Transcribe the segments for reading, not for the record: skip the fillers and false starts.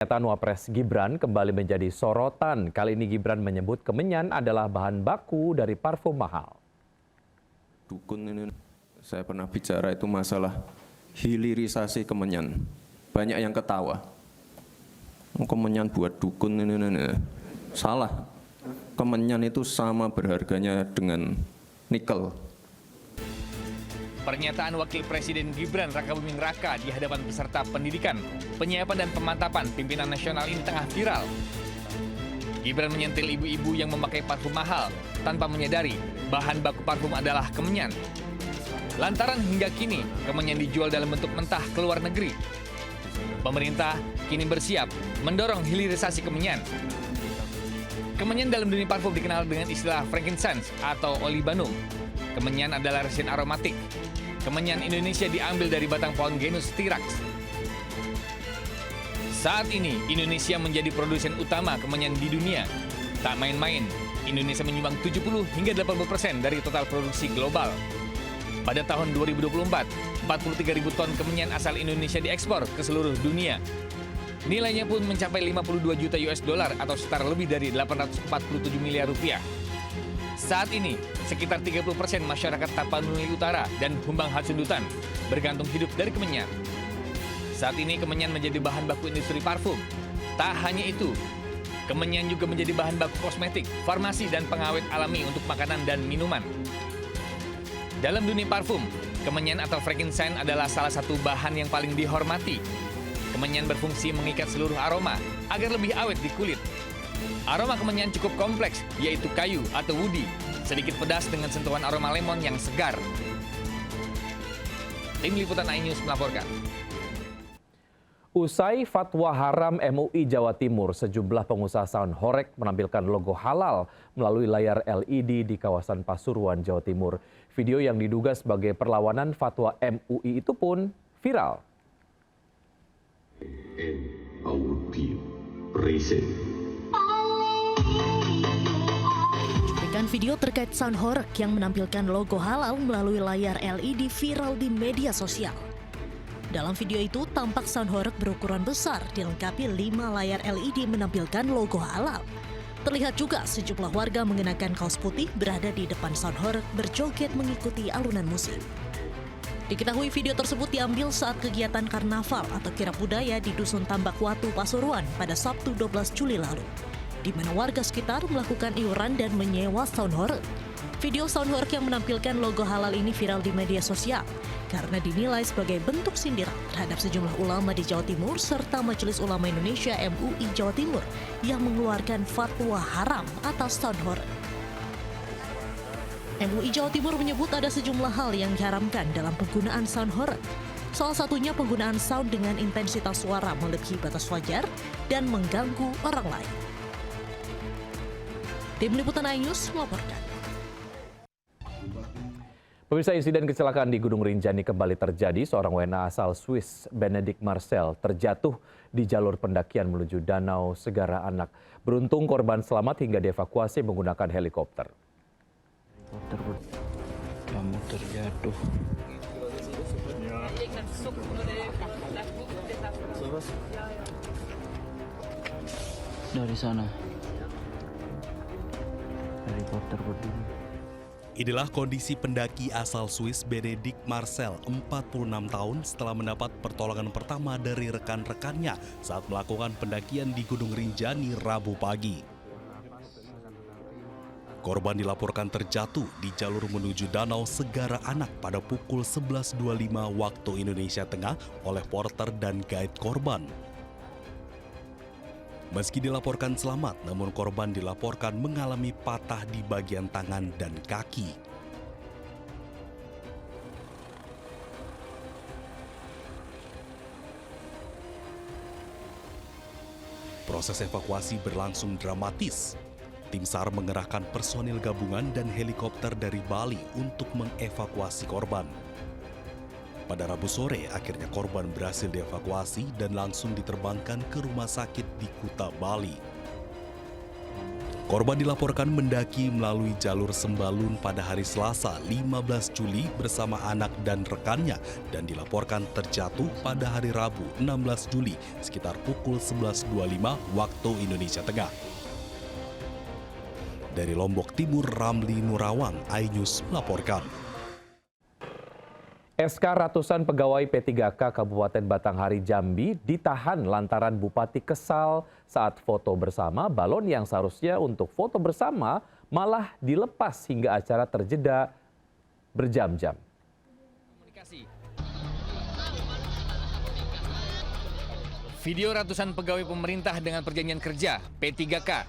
Pernyataan Wapres Gibran kembali menjadi sorotan. Kali ini Gibran menyebut kemenyan adalah bahan baku dari parfum mahal. Dukun ini, saya pernah bicara itu masalah hilirisasi kemenyan. Banyak yang ketawa. Kemenyan buat dukun ini. Salah. Kemenyan itu sama berharganya dengan nikel. Pernyataan Wakil Presiden Gibran Rakabuming Raka di hadapan peserta pendidikan, penyiapan dan pemantapan pimpinan nasional ini tengah viral. Gibran menyentil ibu-ibu yang memakai parfum mahal tanpa menyadari bahan baku parfum adalah kemenyan. Lantaran hingga kini kemenyan dijual dalam bentuk mentah ke luar negeri. Pemerintah kini bersiap mendorong hilirisasi kemenyan. Kemenyan dalam dunia parfum dikenal dengan istilah frankincense atau olibanum. Kemenyan adalah resin aromatik. Kemenyan Indonesia diambil dari batang pohon genus Styrax. Saat ini, Indonesia menjadi produsen utama kemenyan di dunia. Tak main-main, Indonesia menyumbang 70 hingga 80% dari total produksi global. Pada tahun 2024, 43.000 ton kemenyan asal Indonesia diekspor ke seluruh dunia. Nilainya pun mencapai 52 juta US dollar atau setara lebih dari 847 miliar rupiah. Saat ini, sekitar 30% masyarakat Tapanuli Utara dan Humbang Hatsundutan bergantung hidup dari kemenyan. Saat ini kemenyan menjadi bahan baku industri parfum. Tak hanya itu, kemenyan juga menjadi bahan baku kosmetik, farmasi, dan pengawet alami untuk makanan dan minuman. Dalam dunia parfum, kemenyan atau frankincense adalah salah satu bahan yang paling dihormati. Kemenyan berfungsi mengikat seluruh aroma agar lebih awet di kulit. Aroma kemenyan cukup kompleks, yaitu kayu atau woody, sedikit pedas dengan sentuhan aroma lemon yang segar. Tim Liputan iNews melaporkan. Usai fatwa haram MUI Jawa Timur, sejumlah pengusaha sound horeg menampilkan logo halal melalui layar LED di kawasan Pasuruan, Jawa Timur. Video yang diduga sebagai perlawanan fatwa MUI itu pun viral. Audio Present. Cuplikan video terkait sound horeg yang menampilkan logo halal melalui layar LED viral di media sosial. Dalam video itu, tampak sound horeg berukuran besar dilengkapi 5 layar LED menampilkan logo halal. Terlihat juga sejumlah warga mengenakan kaos putih berada di depan sound horeg berjoget mengikuti alunan musik. Diketahui video tersebut diambil saat kegiatan karnaval atau kirap budaya di Dusun Tambak Watu, Pasuruan pada Sabtu 12 Juli lalu, di mana warga sekitar melakukan iuran dan menyewa sound horeg. Video sound horeg yang menampilkan logo halal ini viral di media sosial karena dinilai sebagai bentuk sindiran terhadap sejumlah ulama di Jawa Timur serta Majelis Ulama Indonesia MUI Jawa Timur yang mengeluarkan fatwa haram atas sound horeg. MUI Jawa Timur menyebut ada sejumlah hal yang diharamkan dalam penggunaan sound horeg. Salah satunya penggunaan sound dengan intensitas suara melebihi batas wajar dan mengganggu orang lain. Tim Liputan iNews melaporkan. Pemirsa, insiden kecelakaan di Gunung Rinjani kembali terjadi. Seorang WNA asal Swiss, Benedict Marcel, terjatuh di jalur pendakian menuju Danau Segara Anak. Beruntung korban selamat hingga dievakuasi menggunakan helikopter. Kamu terjatuh. Dari sana. Helikopter berdiri. Inilah kondisi pendaki asal Swiss Benedict Marcel, 46 tahun setelah mendapat pertolongan pertama dari rekan-rekannya saat melakukan pendakian di Gunung Rinjani Rabu pagi. Korban dilaporkan terjatuh di jalur menuju Danau Segara Anak pada pukul 11.25 waktu Indonesia Tengah oleh porter dan guide korban. Meski dilaporkan selamat, namun korban dilaporkan mengalami patah di bagian tangan dan kaki. Proses evakuasi berlangsung dramatis. Tim SAR mengerahkan personil gabungan dan helikopter dari Bali untuk mengevakuasi korban. Pada Rabu sore, akhirnya korban berhasil dievakuasi dan langsung diterbangkan ke rumah sakit di Kuta, Bali. Korban dilaporkan mendaki melalui jalur Sembalun pada hari Selasa 15 Juli bersama anak dan rekannya dan dilaporkan terjatuh pada hari Rabu 16 Juli sekitar pukul 11.25 waktu Indonesia Tengah. Dari Lombok Timur, Ramli Nurawan, iNews melaporkan. SK ratusan pegawai P3K Kabupaten Batanghari Jambi ditahan lantaran Bupati kesal saat foto bersama. Balon yang seharusnya untuk foto bersama malah dilepas hingga acara terjeda berjam-jam. Video ratusan pegawai pemerintah dengan perjanjian kerja P3K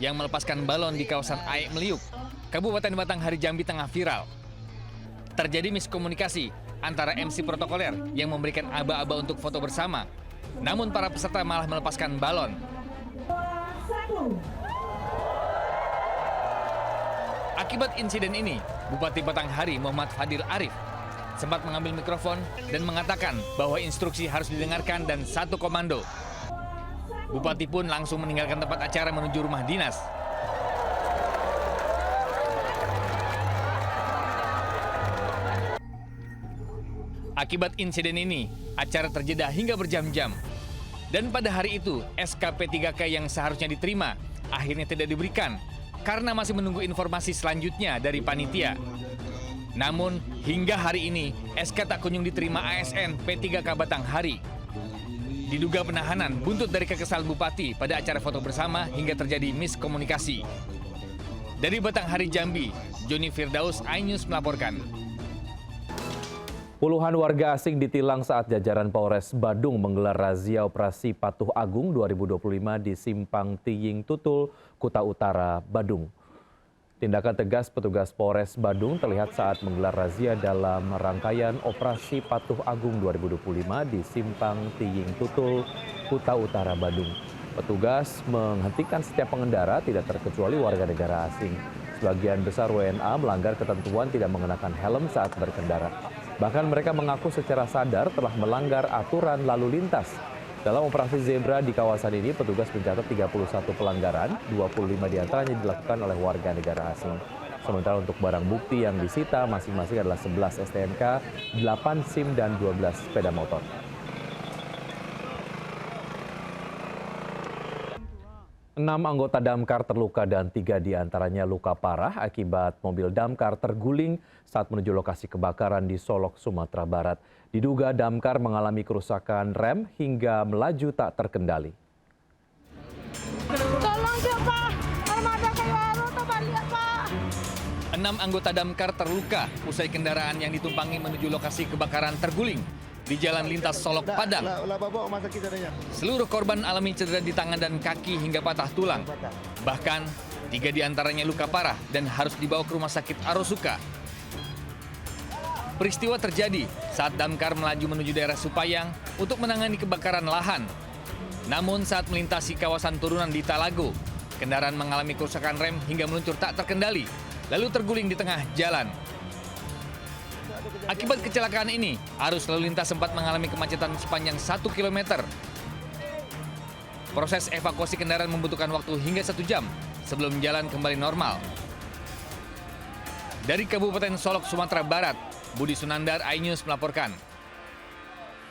yang melepaskan balon di kawasan Aek Meliuk, Kabupaten Batanghari Jambi tengah viral. Terjadi miskomunikasi antara MC protokoler yang memberikan aba-aba untuk foto bersama, namun para peserta malah melepaskan balon. Akibat insiden ini, Bupati Batanghari Muhammad Fadil Arif sempat mengambil mikrofon dan mengatakan bahwa instruksi harus didengarkan dan satu komando. Bupati pun langsung meninggalkan tempat acara menuju rumah dinas. Akibat insiden ini, acara terjeda hingga berjam-jam. Dan pada hari itu, SKP 3K yang seharusnya diterima akhirnya tidak diberikan karena masih menunggu informasi selanjutnya dari panitia. Namun, hingga hari ini, SK tak kunjung diterima ASN P3K Batanghari. Diduga penahanan buntut dari kekesalan Bupati pada acara foto bersama hingga terjadi miskomunikasi. Dari Batanghari Jambi, Joni Firdaus, iNews melaporkan. Puluhan warga asing ditilang saat jajaran Polres Badung menggelar razia operasi Patuh Agung 2025 di Simpang Tiying Tutul, Kuta Utara, Badung. Tindakan tegas petugas Polres Badung terlihat saat menggelar razia dalam rangkaian operasi Patuh Agung 2025 di Simpang Tiying Tutul, Kuta Utara, Badung. Petugas menghentikan setiap pengendara tidak terkecuali warga negara asing. Sebagian besar WNA melanggar ketentuan tidak mengenakan helm saat berkendara. Bahkan mereka mengaku secara sadar telah melanggar aturan lalu lintas. Dalam operasi Zebra di kawasan ini, petugas mencatat 31 pelanggaran, 25 diantaranya dilakukan oleh warga negara asing. Sementara untuk barang bukti yang disita masing-masing adalah 11 STNK, 8 SIM, dan 12 sepeda motor. Enam anggota damkar terluka dan 3 diantaranya luka parah akibat mobil damkar terguling saat menuju lokasi kebakaran di Solok, Sumatera Barat. Diduga damkar mengalami kerusakan rem hingga melaju tak terkendali. Tolong dong, Pak. Armada kayak tuh balik, Pak. 6 anggota damkar terluka usai kendaraan yang ditumpangi menuju lokasi kebakaran terguling di Jalan Lintas Solok, Padang. Seluruh korban alami cedera di tangan dan kaki hingga patah tulang. Bahkan 3 diantaranya luka parah dan harus dibawa ke Rumah Sakit Arosuka. Peristiwa terjadi saat damkar melaju menuju daerah Supayang untuk menangani kebakaran lahan. Namun saat melintasi kawasan turunan di Talago, kendaraan mengalami kerusakan rem hingga meluncur tak terkendali, lalu terguling di tengah jalan. Akibat kecelakaan ini, arus lalu lintas sempat mengalami kemacetan sepanjang 1 km. Proses evakuasi kendaraan membutuhkan waktu hingga 1 jam sebelum jalan kembali normal. Dari Kabupaten Solok, Sumatera Barat, Budi Sunandar, iNews melaporkan.